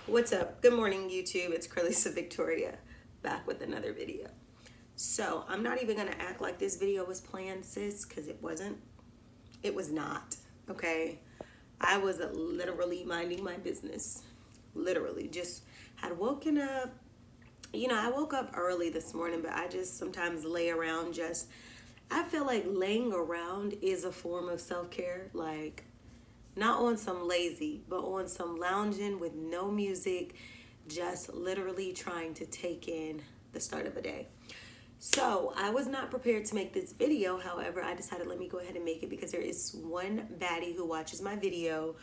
What's up? Good morning, YouTube. It's Cralisa Victoria back with another video. So I'm not even gonna act like this video was planned, sis, because it wasn't. It was not. Okay. I was literally minding my business. Literally, just had woken up. I woke up early this morning, but I just sometimes lay around. I feel like laying around is a form of self-care. Like, not on some lazy, but on some lounging with no music, just literally trying to take in the start of a day. So I was not prepared to make this video. However, I decided let me go ahead and make it because there is one baddie who watches my video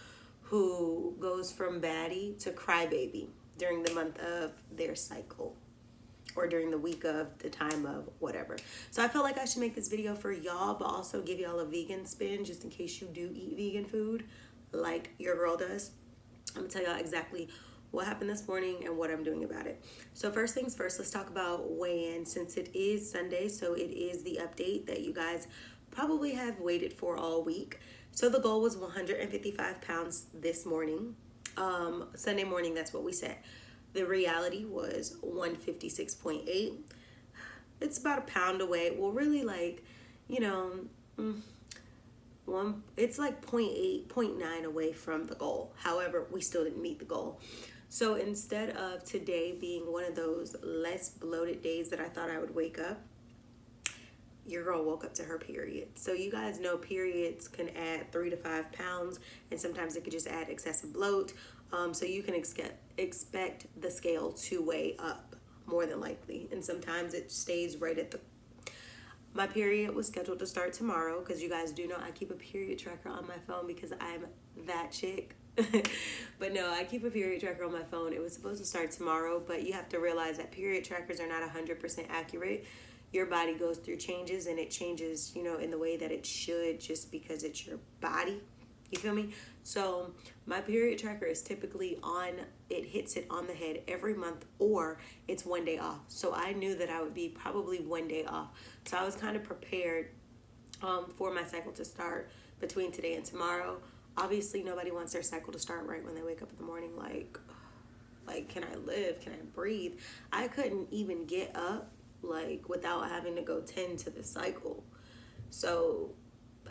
who goes from baddie to crybaby during the month of their cycle or during the week of the time of whatever. So I felt like I should make this video for y'all, but also give y'all a vegan spin just in case you do eat vegan food like your girl does. I'm gonna tell y'all exactly what happened this morning and what I'm doing about it. So first things first, let's talk about weigh-in. Since it is Sunday, so it is the update that you guys probably have waited for all week. So the goal was 155 pounds this morning. Sunday morning, that's what we said. The reality was 156.8. It's about a pound away. Well, really, like, it's like 0.8, 0.9 away from the goal. However, we still didn't meet the goal. So instead of today being one of those less bloated days that I thought I would wake up, your girl woke up to her period. So you guys know periods can add 3 to 5 pounds, and sometimes it could just add excessive bloat. So you can expect the scale to weigh up more than likely. And sometimes it stays right at the... My period was scheduled to start tomorrow because you guys do know I keep a period tracker on my phone because I'm that chick. But no, I keep a period tracker on my phone. It was supposed to start tomorrow, but you have to realize that period trackers are not 100% accurate. Your body goes through changes, and it changes, in the way that it should just because it's your body. You feel me? So my period tracker is typically it hits it on the head every month, or it's one day off. So I knew that I would be probably one day off. So I was kind of prepared for my cycle to start between today and tomorrow. Obviously, nobody wants their cycle to start right when they wake up in the morning. Like, can I live? Can I breathe? I couldn't even get up, without having to go tend to the cycle. So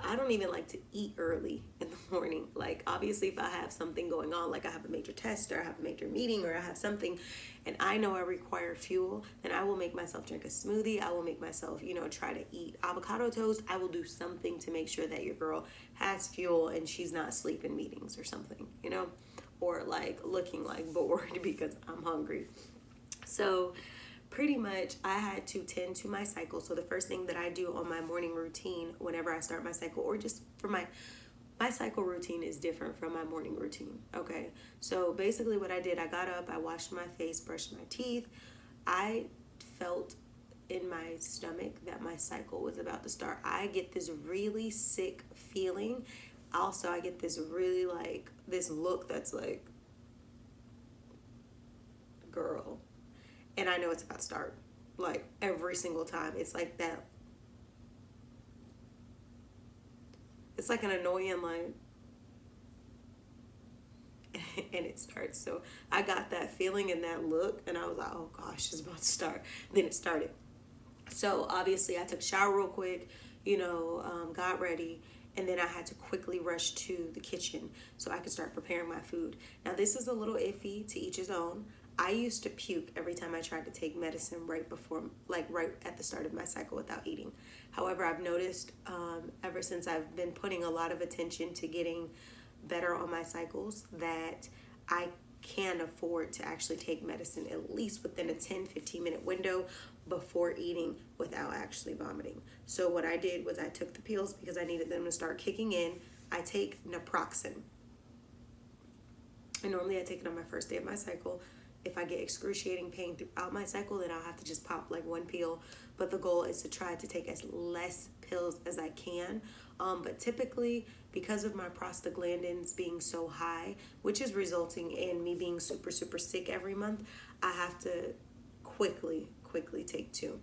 I don't even like to eat early in the morning. Obviously, if I have something going on, like I have a major test or I have a major meeting or I have something and I know I require fuel, then I will make myself drink a smoothie. I will make myself, try to eat avocado toast. I will do something to make sure that your girl has fuel and she's not asleep in meetings or something, or looking bored because I'm hungry. So pretty much I had to tend to my cycle. So the first thing that I do on my morning routine whenever I start my cycle, or just for my cycle routine is different from my morning routine. Okay. So basically what I did, I got up, I washed my face, brushed my teeth. I felt in my stomach that my cycle was about to start. I get this really sick feeling. Also, I get this really this look that's like, girl. And I know it's about to start. Every single time. It's like that. It's like an annoying and it starts. So I got that feeling and that look, and I was like, oh gosh, it's about to start. Then it started. So obviously I took a shower real quick, got ready, and then I had to quickly rush to the kitchen so I could start preparing my food. Now this is a little iffy, to each his own. I used to puke every time I tried to take medicine right at the start of my cycle without eating. However, I've noticed ever since I've been putting a lot of attention to getting better on my cycles that I can afford to actually take medicine at least within a 10-15 minute window before eating without actually vomiting. So what I did was I took the pills because I needed them to start kicking in. I take naproxen. And normally I take it on my first day of my cycle. If I get excruciating pain throughout my cycle, then I'll have to just pop one pill. But the goal is to try to take as less pills as I can. But typically, because of my prostaglandins being so high, which is resulting in me being super, super sick every month, I have to quickly take 2.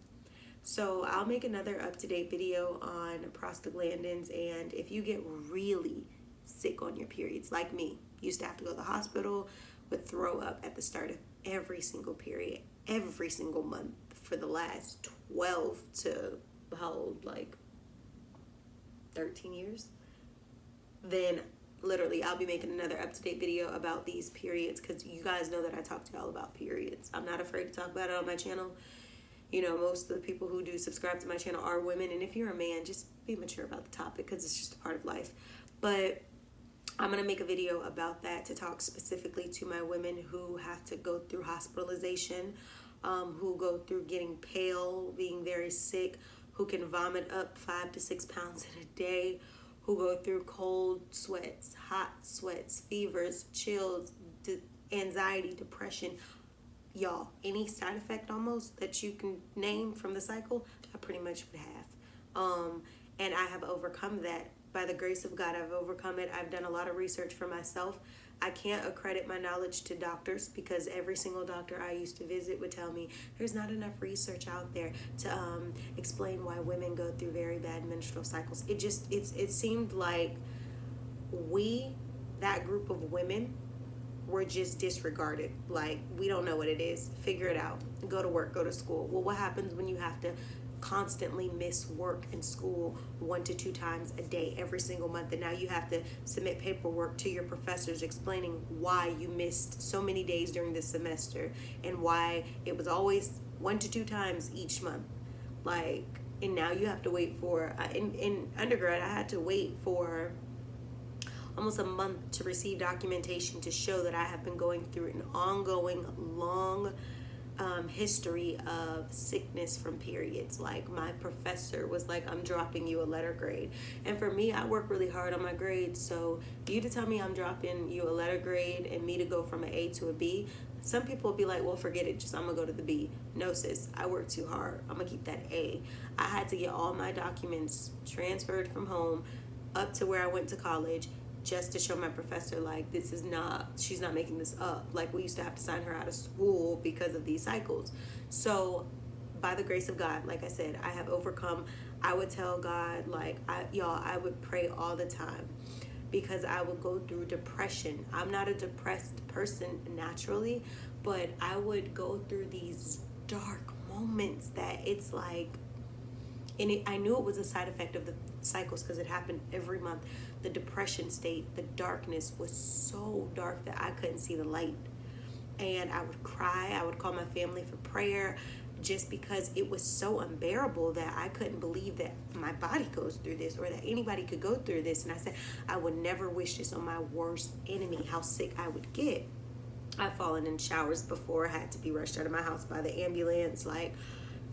So I'll make another up-to-date video on prostaglandins. And if you get really sick on your periods, like me, used to have to go to the hospital, would throw up at the start of every single period, every single month for the last 12 to how old, like 13 years, then literally I'll be making another up-to-date video about these periods, because you guys know that I talk to y'all about periods. I'm not afraid to talk about it on my channel. You know, most of the people who do subscribe to my channel are women, and if you're a man, just be mature about the topic, because it's just a part of life. But I'm going to make a video about that, to talk specifically to my women who have to go through hospitalization, who go through getting pale, being very sick, who can vomit up 5 to 6 pounds in a day, who go through cold sweats, hot sweats, fevers, chills, anxiety, depression. Y'all, any side effect almost that you can name from the cycle, I pretty much would have. And I have overcome that. By the grace of God, I've overcome it. I've done a lot of research for myself. I can't accredit my knowledge to doctors, because every single doctor I used to visit would tell me there's not enough research out there to explain why women go through very bad menstrual cycles. It seemed like that group of women, were just disregarded. Like, we don't know what it is. Figure it out. Go to work, go to school. Well, what happens when you have to constantly miss work and school 1 to 2 times a day every single month, and now you have to submit paperwork to your professors explaining why you missed so many days during the semester, and why it was always 1 to 2 times each month? Like, and now you have to wait for, in undergrad, I had to wait for almost a month to receive documentation to show that I have been going through an ongoing long history of sickness from periods. Like, my professor was like, I'm dropping you a letter grade. And for me, I work really hard on my grades, so you to tell me I'm dropping you a letter grade and me to go from an A to a B, some people will be like, well, forget it, just I'm gonna go to the B. No, sis, I work too hard. I'm gonna keep that A. I had to get all my documents transferred from home up to where I went to college, just to show my professor, like, she's not making this up. Like, we used to have to sign her out of school because of these cycles. So by the grace of God, like I said, I have overcome. I would tell God, like, I would pray all the time, because I would go through depression. I'm not a depressed person naturally, but I would go through these dark moments that it's like, and I knew it was a side effect of the cycles, because it happened every month. The depression state, the darkness was so dark that I couldn't see the light. And I would cry. I would call my family for prayer, just because it was so unbearable that I couldn't believe that my body goes through this, or that anybody could go through this. And I said, I would never wish this on my worst enemy, how sick I would get. I've fallen in showers before, had to be rushed out of my house by the ambulance. Like,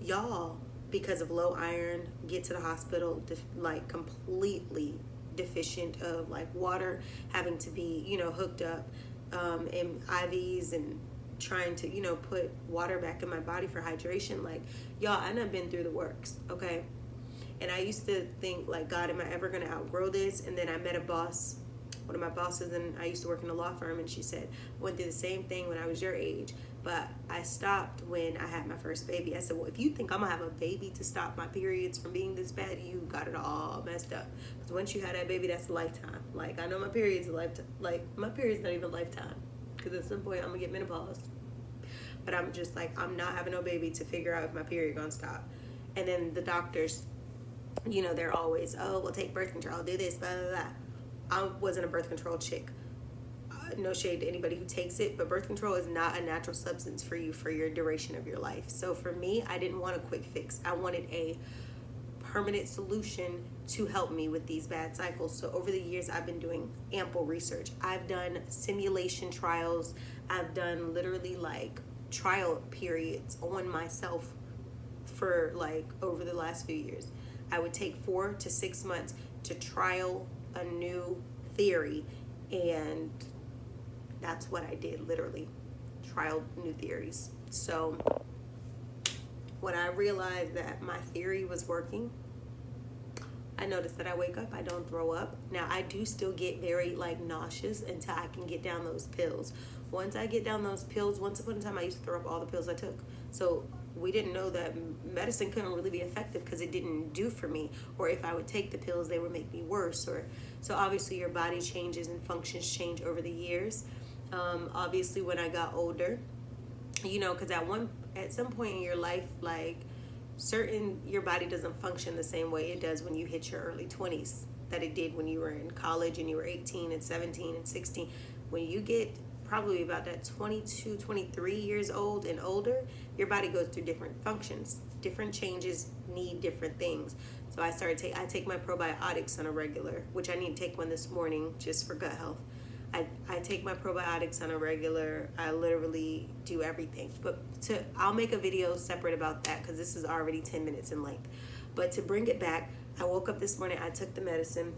y'all, because of low iron, get to the hospital like completely deficient of like water, having to be, you know, hooked up in IVs, and trying to, you know, put water back in my body for hydration. Like, y'all, I done been through the works, okay? And I used to think, like, God, am I ever gonna outgrow this? And then I met a boss, one of my bosses, and I used to work in a law firm, and she said, went through the same thing when I was your age, but I stopped when I had my first baby. I said, well, if you think I'm gonna have a baby to stop my periods from being this bad, you got it all messed up. Because once you have that baby, that's a lifetime. Like, I know my period's a lifetime. Like, my period's not even a lifetime, because at some point I'm gonna get menopause. But I'm just like, I'm not having no baby to figure out if my period gonna stop. And then the doctors, you know, they're always, oh, we'll take birth control, do this, blah, blah, blah. I wasn't a birth control chick. No shade to anybody who takes it, but birth control is not a natural substance for you for your duration of your life. So for me, I didn't want a quick fix. I wanted a permanent solution to help me with these bad cycles. So over the years, I've been doing ample research. I've done simulation trials. I've done literally like trial periods on myself for like over the last few years. I would take 4 to 6 months to trial a new theory, and that's what I did, literally trialed new theories. So when I realized that my theory was working, I noticed that I wake up, I don't throw up. Now, I do still get very like nauseous until I can get down those pills. Once I get down those pills, once upon a time I used to throw up all the pills I took. So we didn't know that medicine couldn't really be effective because it didn't do for me. Or if I would take the pills, they would make me worse. Or so obviously your body changes and functions change over the years. Obviously when I got older, you know, because at some point in your life, like your body doesn't function the same way it does when you hit your early 20s that it did when you were in college and you were 18 and 17 and 16. When you get probably about that 22, 23 years old and older, your body goes through different functions. Different changes need different things. So I take my probiotics on a regular, which I need to take one this morning just for gut health. I take my probiotics on a regular. I literally do everything. But I'll make a video separate about that because this is already 10 minutes in length. But to bring it back, I woke up this morning, I took the medicine,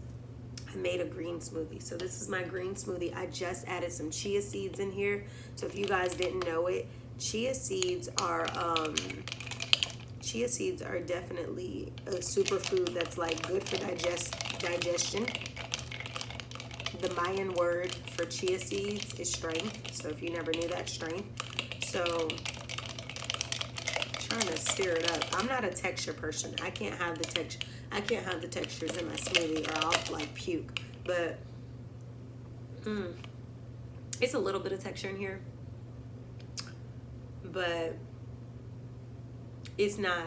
I made a green smoothie. So this is my green smoothie. I just added some chia seeds in here. So if you guys didn't know it, chia seeds are definitely a superfood that's like good for digestion. The Mayan word for chia seeds is strength. So if you never knew that, strength. So trying to stir it up. I'm not a texture person. I can't have the textures in my smoothie or I'll like puke. But it's a little bit of texture in here. But it's not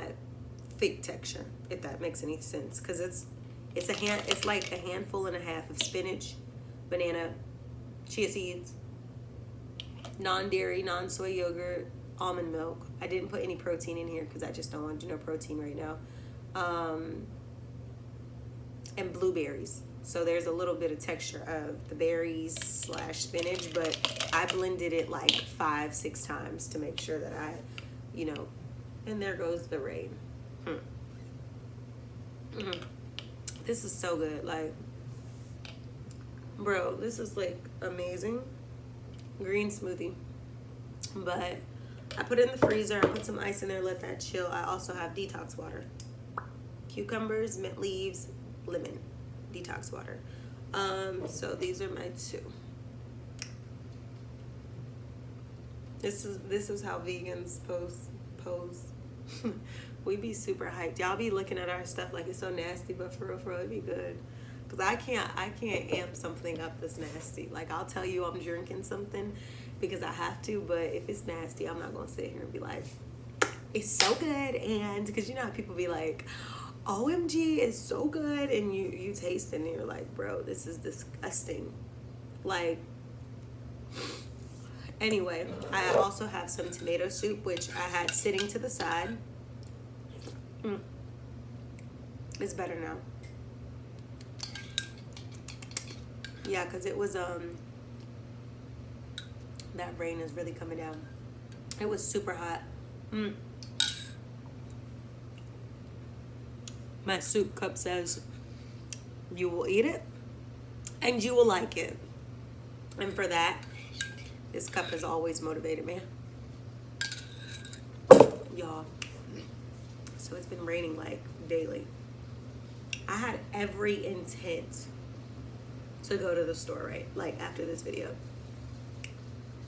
thick texture, if that makes any sense. Because it's like a handful and a half of spinach, banana, chia seeds, non-dairy, non-soy yogurt, almond milk. I didn't put any protein in here because I just don't want to do no protein right now. And blueberries. So there's a little bit of texture of the berries / spinach, but I blended it like 5-6 times to make sure that I, you know, and there goes the rain. This is so good. Like, bro, this is like amazing. Green smoothie. But I put it in the freezer. I put some ice in there, let that chill. I also have detox water. Cucumbers, mint leaves, lemon. Detox water. So these are my two. This is how vegans pose. We be super hyped. Y'all be looking at our stuff like it's so nasty, but for real, it'd be good. Cause I can't amp something up that's nasty. Like I'll tell you I'm drinking something because I have to, but if it's nasty, I'm not gonna sit here and be like, it's so good. And because you know how people be like, OMG, it's so good, and you taste it and you're like, bro, this is disgusting. Like, anyway, I also have some tomato soup, which I had sitting to the side. It's better now. Yeah, because it was, that rain is really coming down. It was super hot. My soup cup says, you will eat it and you will like it. And for that, this cup has always motivated me. Y'all. So it's been raining like daily. I had every intent to go to the store, right? Like after this video.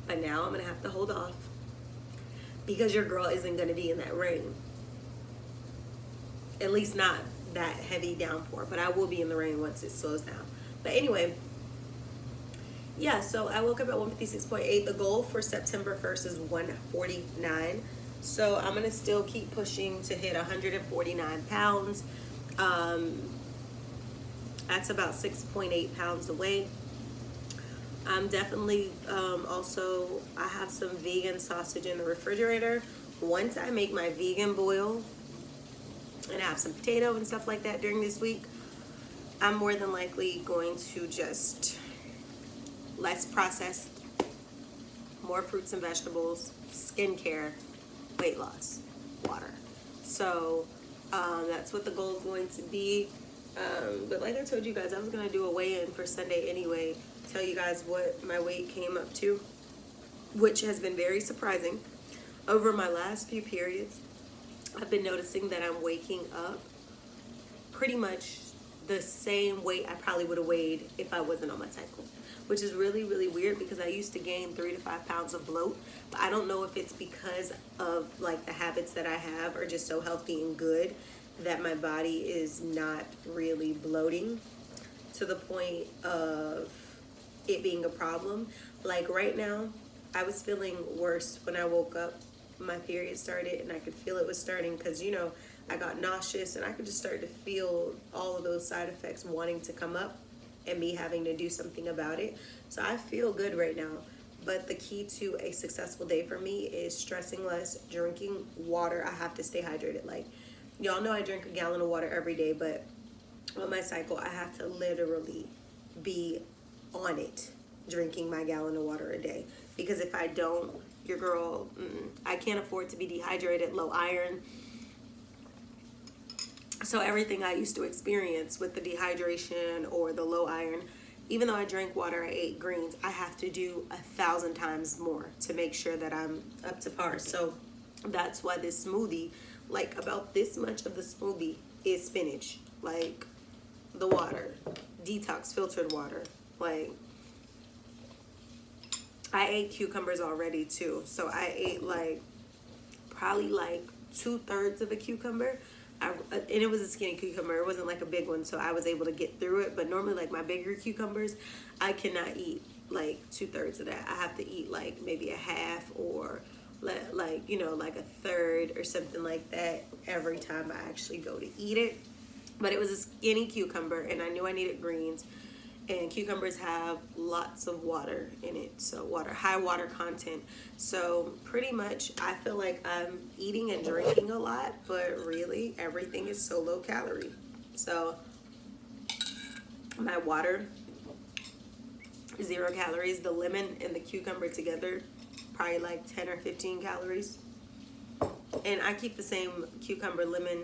But now I'm gonna have to hold off because your girl isn't gonna be in that rain. At least not that heavy downpour, but I will be in the rain once it slows down. But anyway, yeah, so I woke up at 156.8. The goal for September 1st is 149. So I'm gonna still keep pushing to hit 149 pounds. That's about 6.8 pounds away. I'm definitely also, I have some vegan sausage in the refrigerator. Once I make my vegan boil and have some potato and stuff like that during this week, I'm more than likely going to just less processed, more fruits and vegetables, skincare, weight loss, water. So that's what the goal is going to be. But like I told you guys, I was going to do a weigh-in for Sunday anyway, tell you guys what my weight came up to, which has been very surprising. Over my last few periods, I've been noticing that I'm waking up pretty much the same weight I probably would have weighed if I wasn't on my cycle, which is really, really weird because I used to gain 3 to 5 pounds of bloat, but I don't know if it's because of like the habits that I have are just so healthy and good that my body is not really bloating to the point of it being a problem. Like right now, I was feeling worse when I woke up. My period started and I could feel it was starting because, you know, I got nauseous and I could just start to feel all of those side effects wanting to come up and me having to do something about it. So I feel good right now. But the key to a successful day for me is stressing less, drinking water. I have to stay hydrated. Like, y'all know I drink a gallon of water every day, but on my cycle, I have to literally be on it, drinking my gallon of water a day. Because if I don't, your girl, I can't afford to be dehydrated, low iron. So everything I used to experience with the dehydration or the low iron, even though I drank water, I ate greens, I have to do 1,000 times more to make sure that I'm up to par. So that's why this smoothie, like about this much of the smoothie is spinach. Like the water, detox filtered water. Like I ate cucumbers already too. So I ate like probably like 2/3 of a cucumber. And it was a skinny cucumber. It wasn't like a big one, so I was able to get through it. But normally, like my bigger cucumbers, I cannot eat like 2/3 of that. I have to eat like maybe a half or like, you know, like a third or something like that every time I actually go to eat it. But it was a skinny cucumber, and I knew I needed greens. And cucumbers have lots of water in it, so high water content. So pretty much I feel like I'm eating and drinking a lot, but really everything is so low calorie. So my water, 0 calories. The lemon and the cucumber together, probably like 10 or 15 calories. And I keep the same cucumber, lemon,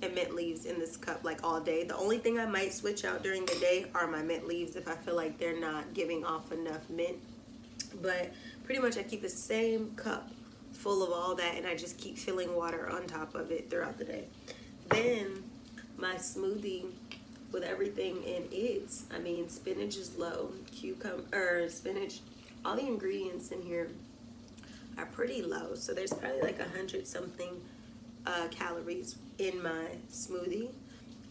and mint leaves in this cup like all day. The only thing I might switch out during the day are my mint leaves if I feel like they're not giving off enough mint. But pretty much I keep the same cup full of all that, and I just keep filling water on top of it throughout the day. Then my smoothie with everything in it, I mean, spinach is low, spinach, all the ingredients in here are pretty low. So there's probably like 100 something calories in my smoothie.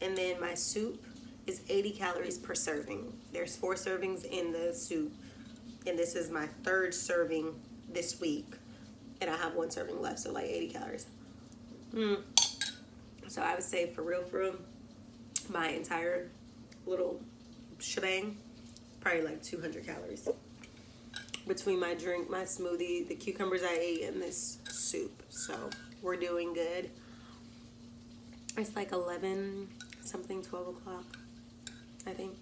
And then my soup is 80 calories per serving. There's 4 servings in the soup, and this is my 3rd serving this week, and I have 1 serving left, so like 80 calories. So I would say for real, my entire little shebang, probably like 200 calories between my drink, my smoothie, the cucumbers I ate, and this soup. So we're doing good. It's like 11 something, 12 o'clock, I think.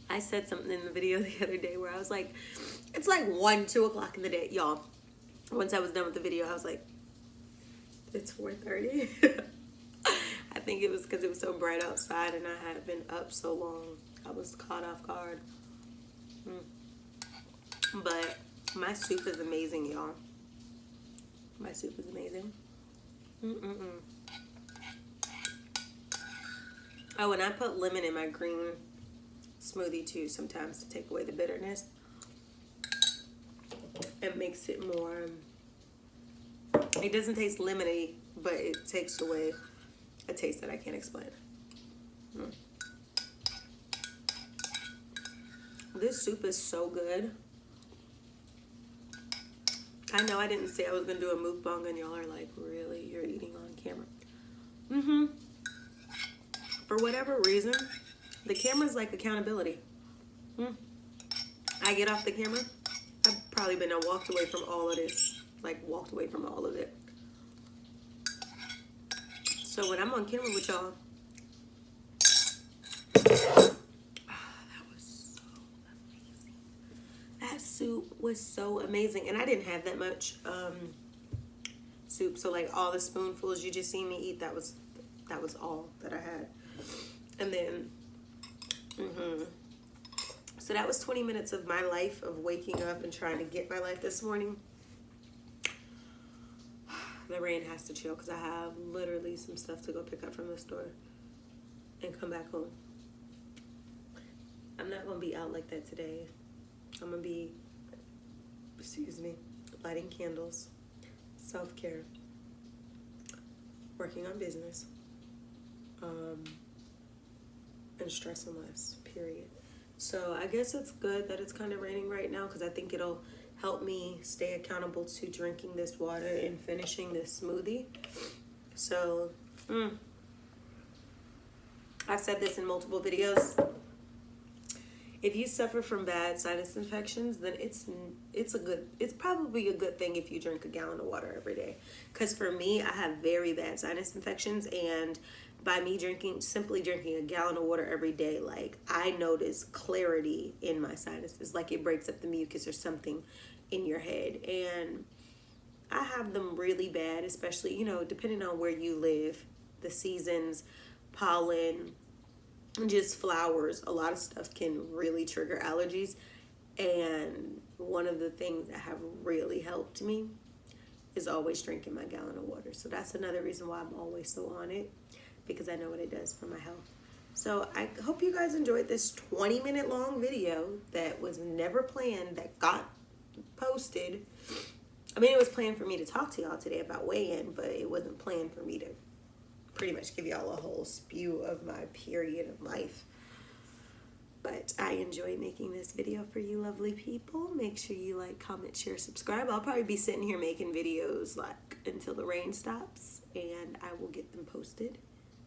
I said something in the video the other day where I was like, it's like 1, 2 o'clock in the day. Y'all, once I was done with the video, I was like, it's 4:30. I think it was because it was so bright outside and I had been up so long. I was caught off guard. But my soup is amazing, y'all. My soup is amazing. Oh, and I put lemon in my green smoothie too sometimes to take away the bitterness. It makes it more, it doesn't taste lemony, but it takes away a taste that I can't explain. This soup is so good. I know I didn't say I was gonna do a mukbang, and y'all are like, really? You're eating on camera? For whatever reason, the camera's like accountability. I get off the camera, I've probably been walked away from all of this. Like, walked away from all of it. So when I'm on camera with y'all, that was so amazing. That soup was so amazing. And I didn't have that much soup. So like all the spoonfuls you just seen me eat, that was all that I had. And then, so that was 20 minutes of my life of waking up and trying to get my life this morning. The rain has to chill because I have literally some stuff to go pick up from the store and come back home. I'm not going to be out like that today. I'm going to be, lighting candles, self-care, working on business, and stressing less, period. So I guess it's good that it's kind of raining right now because I think it'll help me stay accountable to drinking this water and finishing this smoothie. So, I've said this in multiple videos. If you suffer from bad sinus infections, then it's probably a good thing if you drink a gallon of water every day. Because for me, I have very bad sinus infections, and by me simply drinking a gallon of water every day, like, I notice clarity in my sinuses, like it breaks up the mucus or something in your head. And I have them really bad, especially, you know, depending on where you live, the seasons, pollen, just flowers, a lot of stuff can really trigger allergies. And one of the things that have really helped me is always drinking my gallon of water. So that's another reason why I'm always so on it, because I know what it does for my health. So I hope you guys enjoyed this 20-minute long video that was never planned, that got posted. I mean, it was planned for me to talk to y'all today about weigh-in, but it wasn't planned for me to pretty much give y'all a whole spew of my period of life. But I enjoy making this video for you lovely people. Make sure you like, comment, share, subscribe. I'll probably be sitting here making videos like until the rain stops, and I will get them posted.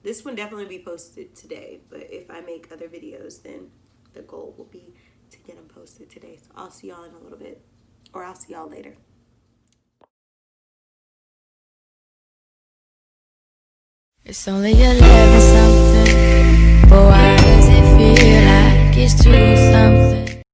This one definitely be posted today, but if I make other videos, then the goal will be to get them posted today. So I'll see y'all in a little bit, or I'll see y'all later. It's only 11 something, but why does it feel like it's 2 something?